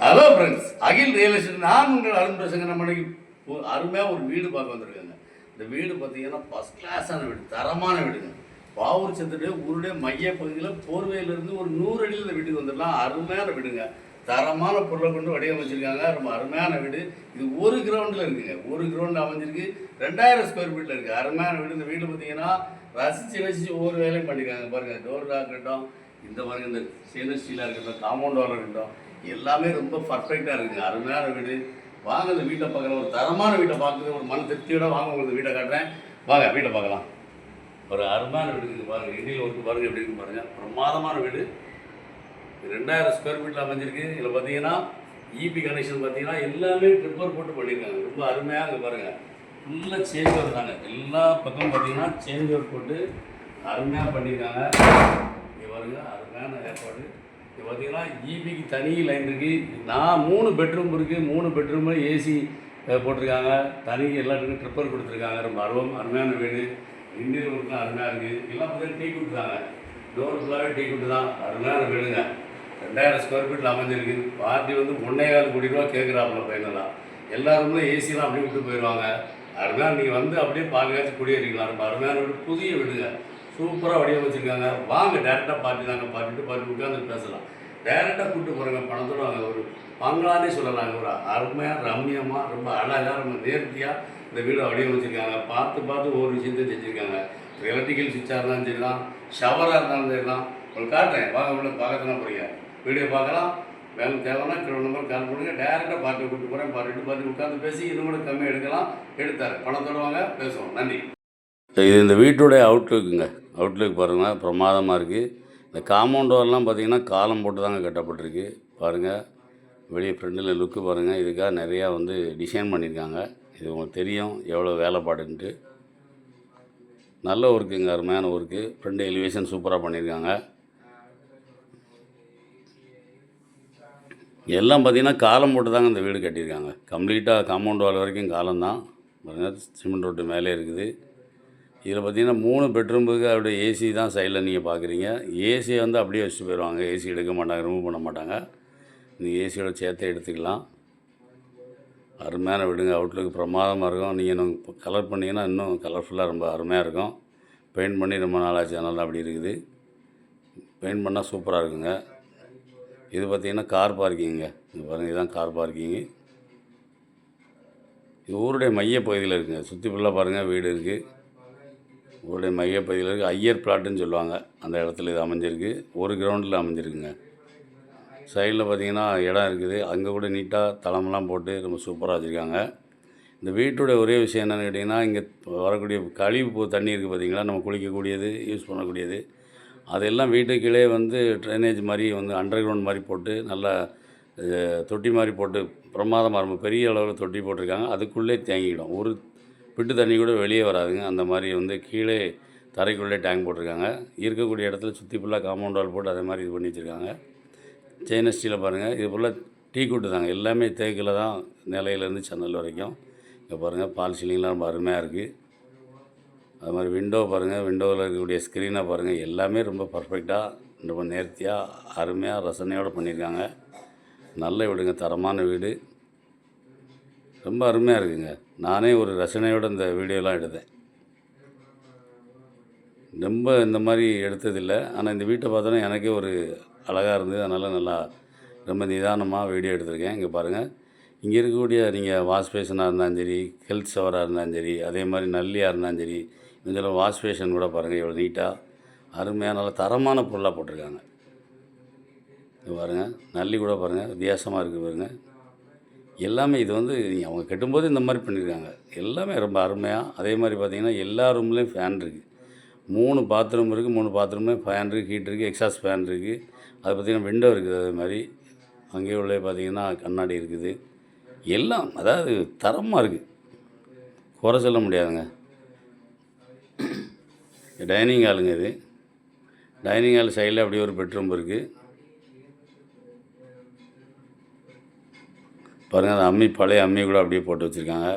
Hello friends, அகில் real estate நான் உங்கள் அருண் பேசுங்க. நம்ம இன்னைக்கு அருமையாக ஒரு வீடு பார்க்க வந்திருக்காங்க. இந்த வீடு பார்த்தீங்கன்னா ஃபஸ்ட் கிளாஸான வீடு, தரமான வீடுங்க. பாவூர் சத்திரடைய ஊருடைய மைய பகுதியில் போர்வையிலிருந்து ஒரு 100 அடியில் இந்த வீட்டுக்கு வந்துடலாம். அருமையான வீடுங்க, தரமான பொருளை கொண்டு வடிவமைச்சிருக்காங்க. ரொம்ப அருமையான வீடு. இது ஒரு கிரவுண்டில் இருக்குங்க, ஒரு கிரவுண்டில் அமைஞ்சிருக்கு. 2000 ஸ்கொயர் ஃபீட்டில் இருக்குது. அருமையான வீடு. இந்த வீடு பார்த்தீங்கன்னா ரசித்து ஒவ்வொரு வேலையும் பண்ணியிருக்காங்க. பாருங்கள், டோராக இருக்கட்டும், இந்த பாருங்கள், இந்த ஸ்டெயின்லெஸ் ஸ்டீலாக இருக்கட்டும், காம்பவுண்ட் வாலாக இருக்கட்டும், எல்லாமே ரொம்ப பர்ஃபெக்டாக இருக்குங்க. அருமையான வீடு. வாங்க இந்த வீட்டை பார்க்கலாம். ஒரு தரமான வீட்டை பார்க்குறது ஒரு மன திருப்தியோட வாங்க. உங்களுக்கு வீட்டை காட்டுறேன், வாங்க வீட்டை பார்க்கலாம். ஒரு அருமையான வீடு பாருங்கள். இண்டியில் ஒர்க்கு பாருங்கள் எப்படி இருக்குன்னு பாருங்கள். பிரமாதமான வீடு. 2000 ஸ்கொயர் ஃபீட்டில் அமைஞ்சிருக்கு. இதில் பார்த்தீங்கன்னா இபி கனெக்ஷன் பார்த்தீங்கன்னா எல்லாமே ட்ரிப்பர் போட்டு பண்ணியிருக்காங்க. ரொம்ப அருமையாக இங்கே பாருங்கள். ஃபுல்லாக சேஞ்ச் ஓவர் தாங்க. எல்லா பக்கமும் பார்த்தீங்கன்னா சேஞ்ச் ஓவர் போட்டு அருமையாக பண்ணியிருக்காங்க. இங்கே பாருங்கள், அருமையான ஏற்பாடு. இப்போ பார்த்தீங்கன்னா இபிக்கு தனி லைன் இருக்குது. 3 பெட்ரூம் இருக்குது. 3 பெட்ரூமில் ஏசி போட்டிருக்காங்க. தனி எல்லாத்துக்கும் ட்ரிப்பர் கொடுத்துருக்காங்க. ரொம்ப அருமையான வீடு. இன்டீரியர் ஒர்க்லாம் அருமையாக இருக்குது. எல்லாம் பார்த்தீங்கன்னா டீ கொடுத்துருக்காங்க. டோர் ஃபுல்லாகவே டீ குட்டு தான். அருமையான வீடுங்க. 2000 ஸ்கொயர் ஃபீட்டில் அமைஞ்சிருக்கு. பார்ட்டி வந்து 1.25 கோடி ரூபா கேட்குறாப்புல பையனெல்லாம். எல்லாருமே ஏசிலாம் அப்படியே விட்டு போயிடுவாங்க. அருமையாக நீங்கள் வந்து அப்படியே பாருங்காச்சும் குடியேறிக்கலாம். ரொம்ப அருமையான வீடு, புதிய வீடுங்க. சூப்பராக வடிவமைச்சிருக்காங்க. வாங்க டேரெக்டாக பார்ட்டி தாங்க, பார்த்துட்டு உட்காந்து பேசலாம். டேரெக்டாக கூப்பிட்டு போகிறாங்க, பணத்தோடு வாங்க. ஒரு பங்களானே சொல்லலாங்க. ஒரு அருமையாக ரம்மியமாக ரொம்ப அழகாக ரொம்ப நேர்த்தியாக இந்த வீடை வடிவமைச்சிருக்காங்க. பார்த்து ஒவ்வொரு விஷயத்தையும் செஞ்சுருக்காங்க. எலக்ட்ரிக்கல் சுவிட்சாக இருந்தாலும் சரி தான், ஷவராக இருந்தாலும் சரி தான். உங்களுக்கு காட்டுறேன், வாங்க உள்ள பார்க்கத்தான் போகிறீங்க. வீடியோ பார்க்கலாம். வேலை தேவைன்னா நம்பர் கால் பண்ணுங்க. டேரெக்டாக பார்ட்டி கூப்பிட்டு போகிறேன். பார்த்து உட்காந்து பேசி இன்னும் கூட கம்மியாக எடுக்கலாம். எடுத்தார் பணத்தோடு வாங்க, பேசுவோம். நன்றி. இது இந்த வீட்டுடைய அவுட்லுக்குங்க. அவுட்லுக் பாருங்கள், பிரமாதமாக இருக்குது. இந்த காம்பவுண்ட் வால்லாம் பார்த்தீங்கன்னா காலம் போட்டு தாங்க கட்டப்பட்டிருக்கு. பாருங்கள், வெளியே ஃப்ரெண்டில் லுக்கு பாருங்கள். இதுக்காக நிறையா வந்து டிசைன் பண்ணியிருக்காங்க. இது உங்களுக்கு தெரியும் எவ்வளோ வேலைப்பாடுன்ட்டு. நல்ல ஒர்க்குங்க, அருமையான ஒர்க்கு. ஃப்ரெண்டு எலிவேஷன் சூப்பராக பண்ணியிருக்காங்க. எல்லாம் பார்த்திங்கன்னா காலம் போட்டு தாங்க இந்த வீடு கட்டியிருக்காங்க. கம்ப்ளீட்டாக காம்பவுண்ட் வால் வரைக்கும் காலம் தான். பாருங்கள், சிமெண்ட் ரோட்டு மேலே இருக்குது. இதில் பார்த்திங்கன்னா 3 பெட்ரூமுக்கு அப்படியே ஏசி தான் சைடில் நீங்கள் பார்க்குறீங்க. ஏசியை வந்து அப்படியே வச்சுட்டு போயிடுவாங்க. ஏசி எடுக்க மாட்டாங்க, ரிமூவ் பண்ண மாட்டாங்க. நீங்கள் ஏசியோட சேர்த்தே எடுத்துக்கலாம். அருமையான வீடுங்க. அவுட்லுக்கு பிரமாதமாக இருக்கும். நீங்கள் இன்னும் கலர் பண்ணிங்கன்னா இன்னும் கலர்ஃபுல்லாக ரொம்ப அருமையாக இருக்கும். பெயிண்ட் பண்ணி ரொம்ப நாளாச்சு, அதனால அப்படி இருக்குது. பெயிண்ட் பண்ணால் சூப்பராக இருக்குங்க. இது பார்த்திங்கன்னா கார் பார்க்கிங்க. இது பாருங்கள், இதுதான் கார் பார்க்கிங்கு. இது ஊருடைய மைய பகுதியில் இருக்குங்க. சுற்றி ஃபுல்லாக பாருங்கள் வீடு இருக்குது. ஊருடைய மையப்பகுதியில் இருக்குது. ஐயர் பிளாட்டுன்னு சொல்லுவாங்க. அந்த இடத்துல இது அமைஞ்சிருக்கு. ஒரு கிரவுண்டில் அமைஞ்சிருக்குங்க. சைடில் பார்த்திங்கன்னா இடம் இருக்குது. அங்கே கூட நீட்டாக தளமெல்லாம் போட்டு ரொம்ப சூப்பராக வச்சுருக்காங்க. இந்த வீட்டுடைய ஒரே விஷயம் என்னென்னு கேட்டிங்கன்னா, இங்கே வரக்கூடிய கழிவு தண்ணி இருக்குது பார்த்திங்களா, நம்ம குளிக்கக்கூடியது, யூஸ் பண்ணக்கூடியது, அதெல்லாம் வீட்டுக்குள்ளே வந்து ட்ரைனேஜ் மாதிரி வந்து அண்டர் கிரவுண்ட் மாதிரி போட்டு நல்லா தொட்டி மாதிரி போட்டு பிரமாதமாக ரொம்ப பெரிய அளவில் தொட்டி போட்டிருக்காங்க. அதுக்குள்ளே தேங்கிடும். ஒரு பிட்டு தண்ணி கூட வெளியே வராதுங்க. அந்த மாதிரி வந்து கீழே தரைக்குள்ளே டேங்க் போட்டிருக்காங்க. இருக்கக்கூடிய இடத்துல சுற்றி ஃபுல்லாக காம்பவுண்ட் வால் போட்டு அதே மாதிரி இது பண்ணி வச்சுருக்காங்க. செயின்லெஸ் ஸ்டீலில் பாருங்கள். இது ஃபுல்லாக டீ கூட்டு தாங்க. எல்லாமே தேக்கில் தான், நிலையிலேருந்து ஜன்னல் வரைக்கும். இங்கே பாருங்கள், பால் சீலிங்லாம் ரொம்ப அருமையாக இருக்குது. அது மாதிரி விண்டோ பாருங்கள். விண்டோவில் இருக்கக்கூடிய ஸ்க்ரீனை பாருங்கள். எல்லாமே ரொம்ப பர்ஃபெக்டாக, ரொம்ப நேர்த்தியாக, அருமையாக, ரசனையோடு பண்ணியிருக்காங்க. நல்ல வீடுங்க, தரமான வீடு. ரொம்ப அருமையாக இருக்குங்க. நானே ஒரு ரசனையோடு இந்த வீடியோலாம் எடுத்தேன். ரொம்ப இந்த மாதிரி எடுத்ததில்லை. ஆனால் இந்த வீட்டை பார்த்தோன்னா எனக்கே ஒரு அழகாக இருந்தது. அதனால் நல்லா ரொம்ப நிதானமாக வீடியோ எடுத்திருக்கேன். இங்கே பாருங்கள், இங்கே இருக்கக்கூடிய நீங்கள் வாஷ் பேஷனாக இருந்தாலும் சரி, ஹெல்த் ஷவராக இருந்தாலும் சரி, அதே மாதிரி நல்லியாக இருந்தாலும் சரி, இதில் வாஷ் பேஷன் கூட பாருங்கள் எவ்வளோ நீட்டாக அருமையாக நல்லா தரமான பொருளாக போட்டிருக்காங்க. இங்கே பாருங்கள், நல்லி கூட பாருங்கள் வித்தியாசமாக இருக்குது பாருங்கள். எல்லாமே இது வந்து அவங்க கட்டும்போது இந்த மாதிரி பண்ணியிருக்காங்க. எல்லாமே ரொம்ப அருமையாக. அதே மாதிரி பார்த்திங்கன்னா எல்லா ரூம்லேயும் ஃபேன் இருக்குது. 3 பாத்ரூம் இருக்குது. 3 பாத்ரூம்லேயும் ஃபேன் இருக்குது, ஹீட் இருக்குது, எக்ஸாஸ்ட் ஃபேன் இருக்குது. அது பார்த்திங்கன்னா விண்டோ இருக்குது. அதே மாதிரி அங்கேயே உள்ளே பார்த்திங்கன்னா கண்ணாடி இருக்குது. எல்லாம் அதாவது தரமாக இருக்குது, குறை சொல்ல முடியாதுங்க. டைனிங் ஹாலுங்க இது. டைனிங் ஹால் சைடில் அப்படியே ஒரு பெட்ரூம் இருக்குது. பாருங்கள், அந்த அம்மி, பழைய அம்மி கூட அப்படியே போட்டு வச்சுருக்காங்க.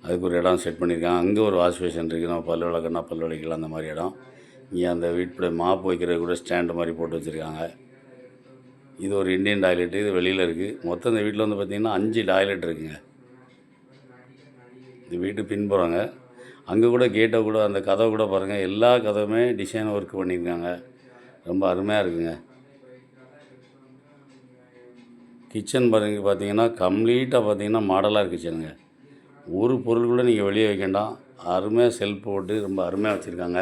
அதுக்கு ஒரு இடம் செட் பண்ணியிருக்காங்க. அங்கே ஒரு வாஷ் பேஷன் இருக்குது. நம்ம பல் விளக்கன்னா பல் விளக்கலாம், அந்த மாதிரி இடம். இங்கே அந்த வீட்டுடைய மாப்பு வைக்கிறது கூட ஸ்டாண்டு மாதிரி போட்டு வச்சுருக்காங்க. இது ஒரு இந்தியன் டாய்லெட்டு, இது வெளியில் இருக்குது. மொத்தம் இந்த வீட்டில் வந்து பார்த்திங்கன்னா 5 டாய்லெட் இருக்குங்க. இந்த வீட்டு பின்புறங்க. அங்கே கூட கேட்டை கூட அந்த கதவை கூட பாருங்கள், எல்லா கதவுமே டிசைன் ஒர்க் பண்ணியிருக்காங்க. ரொம்ப அருமையாக இருக்குங்க. கிச்சன் பாருங்க பார்த்தீங்கன்னா கம்ப்ளீட்டாக பார்த்தீங்கன்னா மாடலாக கிச்சனுங்க. ஒரு பொருள் கூட நீங்கள் வெளியே வைக்க வேண்டாம். அருமையாக செல்ஃப் போட்டு ரொம்ப அருமையாக வச்சுருக்காங்க.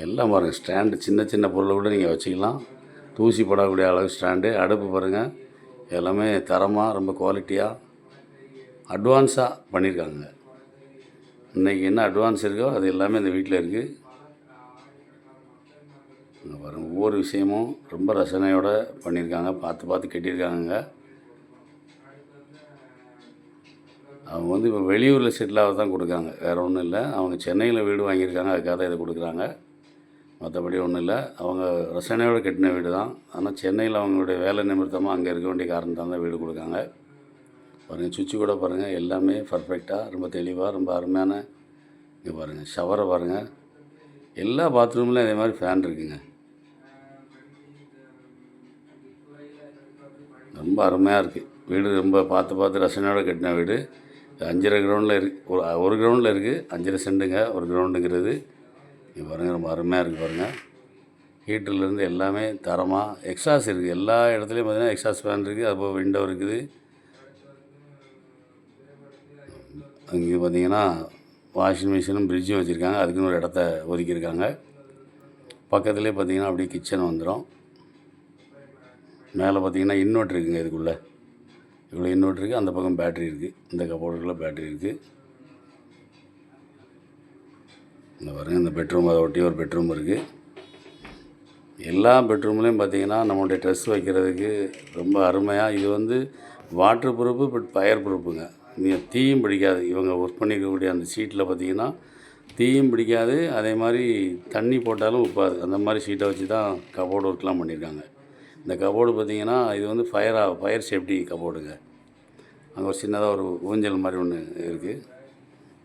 எல்லாம் பாருங்கள், ஸ்டாண்டு சின்ன சின்ன பொருளை கூட நீங்கள் வச்சுக்கலாம். தூசி படக்கூடிய அளவு ஸ்டாண்டு. அடுப்பு பாருங்கள், எல்லாமே தரமாக ரொம்ப குவாலிட்டியாக அட்வான்ஸாக பண்ணியிருக்காங்க. இன்றைக்கி என்ன அட்வான்ஸ் இருக்கோ அது எல்லாமே இந்த வீட்டில் இருக்குது. இங்கே பாருங்கள், ஒவ்வொரு விஷயமும் ரொம்ப ரசனையோடு பண்ணியிருக்காங்க. பார்த்து பார்த்து கட்டியிருக்காங்க. அவங்க வந்து இப்போ வெளியூரில் செட்டிலாக தான் கொடுக்குறாங்க, வேறு ஒன்றும் இல்லை. அவங்க சென்னையில் வீடு வாங்கியிருக்காங்க, அதுக்காக தான் இதை கொடுக்குறாங்க. மற்றபடி ஒன்றும் இல்லை. அவங்க ரசனையோடு கட்டின வீடு தான். ஆனால் சென்னையில் அவங்களுடைய வேலை நிமித்தமாக அங்கே இருக்க வேண்டிய காரணத்தான் தான் வீடு கொடுக்காங்க. பாருங்கள், சுவிட்சு கூட பாருங்கள், எல்லாமே பர்ஃபெக்டாக ரொம்ப தெளிவாக ரொம்ப அருமையான. இங்கே பாருங்கள், ஷவரை பாருங்கள், எல்லா பாத்ரூம்லையும் அதே மாதிரி ஃபேன் இருக்குங்க. ரொம்ப அருமையாக இருக்குது வீடு. ரொம்ப பார்த்து பார்த்து ரசனையோடு கட்டின வீடு. 5.5 கிரவுண்டில் இருக்குது, ஒரு கிரவுண்டில் இருக்குது. 5.5 சென்ட்டுங்க ஒரு கிரவுண்டுங்கிறது. இங்கே பாருங்கள், ரொம்ப அருமையாக இருக்குது பாருங்கள். ஹீட்டர்லேருந்து எல்லாமே தரமாக. எக்ஸாஸ் இருக்குது, எல்லா இடத்துலையும் பார்த்திங்கன்னா எக்ஸாஸ் ஃபேன் இருக்குது. அதுபோல் விண்டோ இருக்குது. அங்கே பார்த்திங்கன்னா வாஷிங் மிஷினும் ஃப்ரிட்ஜும் வச்சுருக்காங்க. அதுக்குன்னு ஒரு இடத்த ஒதுக்கியிருக்காங்க. பக்கத்துலேயே பார்த்திங்கன்னா அப்படியே கிச்சன் வந்துடும். மேலே பார்த்திங்கன்னா இன்வெர்ட்ரு இருக்குங்க. இதுக்குள்ளே இவ்வளோ இன்வெர்ட்ரு இருக்குது. அந்த பக்கம் பேட்ரி இருக்குது. இந்த கபோர்டுக்குள்ளே பேட்ரி இருக்குது. இந்த பாருங்கள், இந்த பெட்ரூம் அதை ஒட்டி ஒரு பெட்ரூம் இருக்குது. எல்லா பெட்ரூம்லேயும் பார்த்திங்கன்னா நம்மளுடைய ட்ரெஸ் வைக்கிறதுக்கு ரொம்ப அருமையாக. இது வந்து வாட்டர் ப்ரூஃபு, பட் ஃபயர் ப்ரூஃபுங்க. நீங்கள் தீயும் பிடிக்காது. இவங்க ஒர்க் பண்ணிக்கக்கூடிய அந்த ஷீட்டில் பார்த்திங்கன்னா தீயும் பிடிக்காது. அதே மாதிரி தண்ணி போட்டாலும் உப்பாது. அந்த மாதிரி ஷீட்டை வச்சு தான் கபோர்டு ஒர்க்லாம் பண்ணியிருக்காங்க. இந்த கபோர்டு பார்த்திங்கன்னா இது வந்து ஃபயர் சேஃப்டி கபோர்டுங்க. அங்கே ஒரு சின்னதாக ஒரு ஊஞ்சல் மாதிரி ஒன்று இருக்குது.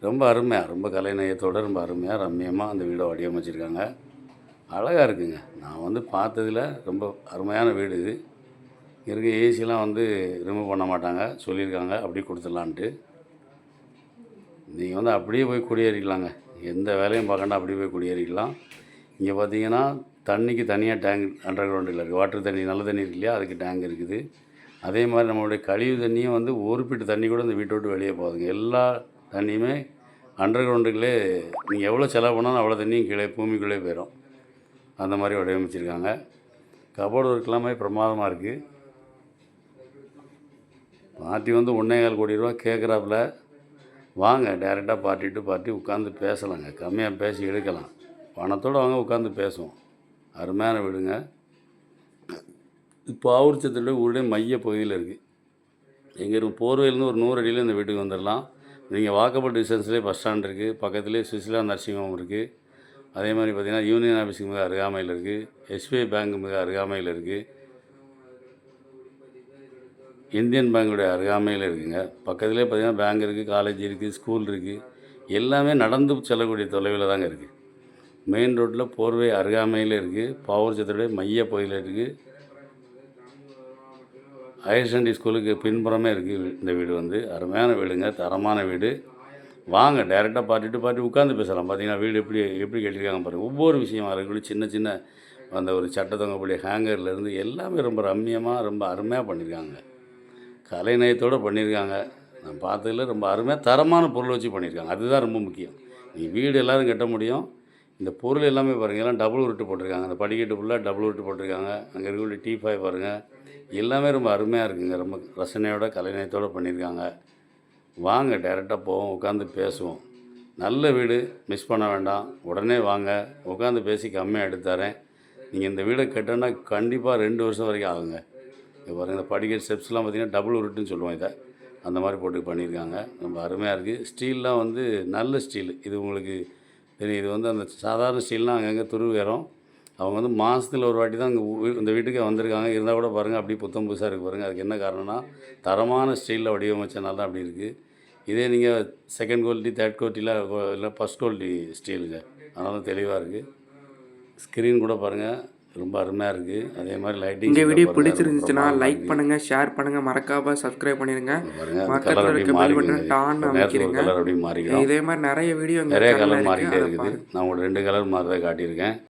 ரொம்ப அருமையாக, ரொம்ப கலைநயத்தோடு ரொம்ப அருமையாக ரம்மியமாக அந்த வீடை வடிவமைச்சிருக்காங்க. அழகாக இருக்குங்க. நான் வந்து பார்த்ததில் ரொம்ப அருமையான வீடு இது. இருக்க ஏசிலாம் வந்து ரிமூவ் பண்ண மாட்டாங்க, சொல்லியிருக்காங்க. அப்படியே கொடுத்துடலான்ட்டு. நீங்கள் வந்து அப்படியே போய் குடியேறிக்கலாங்க. எந்த வேலையும் பார்க்கண்டா அப்படியே போய் குடியேறிக்கலாம். இங்கே பார்த்தீங்கன்னா தண்ணிக்கு தனியாக டேங்க் அண்டர் கிரவுண்டில் இருக்குது. வாட்டர் தண்ணி, நல்ல தண்ணி இருக்கு இல்லையா, அதுக்கு டேங்க் இருக்குது. அதே மாதிரி நம்மளுடைய கழிவு தண்ணியும் வந்து ஒரு பிட்டு தண்ணி கூட இந்த வீட்டை விட்டு வெளியே போகுதுங்க. எல்லா தண்ணியுமே அண்டர் கிரவுண்டுக்குள்ளே நீங்கள் எவ்வளோ செலவு பண்ணாலும் அவ்வளோ தண்ணியும் கீழே பூமிக்குள்ளே போயிடும். அந்த மாதிரி வடிவமைச்சிருக்காங்க. கபோர்டு ஒர்க் எல்லாமே பிரமாதமாக இருக்குது. பார்ட்டி வந்து 1.25 கோடி ரூபா கேட்குறாப்புல. வாங்க, டேரெக்டாக பார்ட்டி டு பார்ட்டி உட்காந்து பேசலாங்க. கம்மியாக பேசி எடுக்கலாம். பணத்தோடு வாங்க, உட்காந்து பேசுவோம். அருமையான வீடுங்க. இப்போ ஆவூர்சத்தினுடைய ஊருடைய மைய பகுதியில் இருக்குது. எங்கே இருக்கும், போர்வையிலேருந்து ஒரு 100 அடியில் இந்த வீட்டுக்கு வந்துடலாம். நீங்கள் வாக்கபிள் டிஸ்டன்ஸ்லேயே பஸ் ஸ்டாண்ட் இருக்குது. பக்கத்துலேயே சுசிலா நர்சிங் ஹோம் இருக்குது. அதே மாதிரி பார்த்திங்கன்னா யூனியன் ஆஃபீஸுக்கு மிக அருகாமையில் இருக்குது. எஸ்பிஐ பேங்க் மிக அருகாமையில் இருக்குது. இந்தியன் பேங்குடைய அருகாமையில் இருக்குதுங்க. பக்கத்துலேயே பார்த்திங்கன்னா பேங்க் இருக்குது, காலேஜ் இருக்குது, ஸ்கூல் இருக்குது. எல்லாமே நடந்து செல்லக்கூடிய தொலைவில் தாங்க இருக்குது. மெயின் ரோட்டில் போர்வை அருகாமையில் இருக்குது. பாவூர்சத்தினுடைய மைய பகுதியில் இருக்குது. ஹையர் செகண்டரி ஸ்கூலுக்கு பின்புறமே இருக்குது இந்த வீடு. வந்து அருமையான வீடுங்க, தரமான வீடு. வாங்க, டேரெக்டாக பார்ட்டி டு பார்ட்டி உட்காந்து பேசலாம். பார்த்தீங்கன்னா வீடு எப்படி கட்டியிருக்காங்க பாருங்கள். ஒவ்வொரு விஷயம் அதுக்குள்ளே சின்ன சின்ன அந்த ஒரு சட்டை தொங்கக்கூடிய ஹேங்கர்லேருந்து எல்லாமே ரொம்ப ரம்மியமாக ரொம்ப அருமையாக பண்ணியிருக்காங்க. கலைநயத்தோடு பண்ணியிருக்காங்க. நான் பார்த்ததில் ரொம்ப அருமையாக தரமான பொருள் வச்சு பண்ணியிருக்காங்க. அதுதான் ரொம்ப முக்கியம். வீடு எல்லோரும் கட்ட முடியும். இந்த பொருள் எல்லாமே பாருங்கள், எல்லாம் டபுள் உருட்டு போட்டிருக்காங்க. அந்த படிக்கட்டு ஃபுல்லாக டபுள் உருட்டு போட்டிருக்காங்க. அங்கே இருக்கக்கூடிய டீ5 பாருங்கள், எல்லாமே ரொம்ப அருமையாக இருக்குங்க. ரொம்ப ரசனையோட கலைநயத்தோடு பண்ணியிருக்காங்க. வாங்க, டைரெக்டாக போவோம், உட்காந்து பேசுவோம். நல்ல வீடு, மிஸ் பண்ண வேண்டாம். உடனே வாங்க, உட்காந்து பேசி கம்மியாக எடுத்துறேன். நீங்கள் இந்த வீடை கட்டினா கண்டிப்பாக 2 வருஷம் வரைக்கும் ஆகுங்க. இங்கே பாருங்கள், இந்த படிக்கட்டு ஸ்டெப்ஸ்லாம் பார்த்திங்கன்னா டபுள் உருட்டுன்னு சொல்லுவோம். இதை அந்த மாதிரி போட்டு பண்ணியிருக்காங்க. ரொம்ப அருமையாக இருக்குது. ஸ்டீல்லாம் வந்து நல்ல ஸ்டீல். இது உங்களுக்கு தெரியும். இது வந்து அந்த சாதாரண ஸ்டீல்னால் அங்கங்கே துருவேறும். அவங்க வந்து மாதத்தில் ஒரு வாட்டி தான் இந்த வீட்டுக்கே வந்திருக்காங்க. இருந்தால் கூட பாருங்கள், அப்படியே புத்தம் புதுசாக இருக்குது பாருங்கள். அதுக்கு என்ன காரணம்னா தரமான ஸ்டீலில் வடிவமைச்சனால தான் அப்படி இருக்குது. இதே நீங்கள் செகண்ட் குவாலிட்டி, தேர்ட் குவாலிட்டியில் இல்லை ஃபஸ்ட் குவாலிட்டி ஸ்டீலுங்க. அதனால தெளிவாக இருக்குது. ஸ்க்ரீன் கூட பாருங்கள், ரொம்ப அருமையாக இருக்குது. அதே மாதிரி லைட்டிங். இந்த வீடியோ பிடிச்சிருந்துச்சுன்னா லைக் பண்ணுங்கள், ஷேர் பண்ணுங்கள், மறக்காமல் சப்ஸ்கிரைப் பண்ணிடுங்க. பக்கத்தில் இருக்க பெல் பட்டன் டான்னு அமைக்கிறீங்க. கலர் அப்படியே மாறிடும். இதே மாதிரி நிறைய வீடியோ நிறைய கலர் மாறிக்கிட்டே இருக்குது. நான் உங்களுக்கு 2 கலர் மாதிரி தான் காட்டியிருக்கேன்.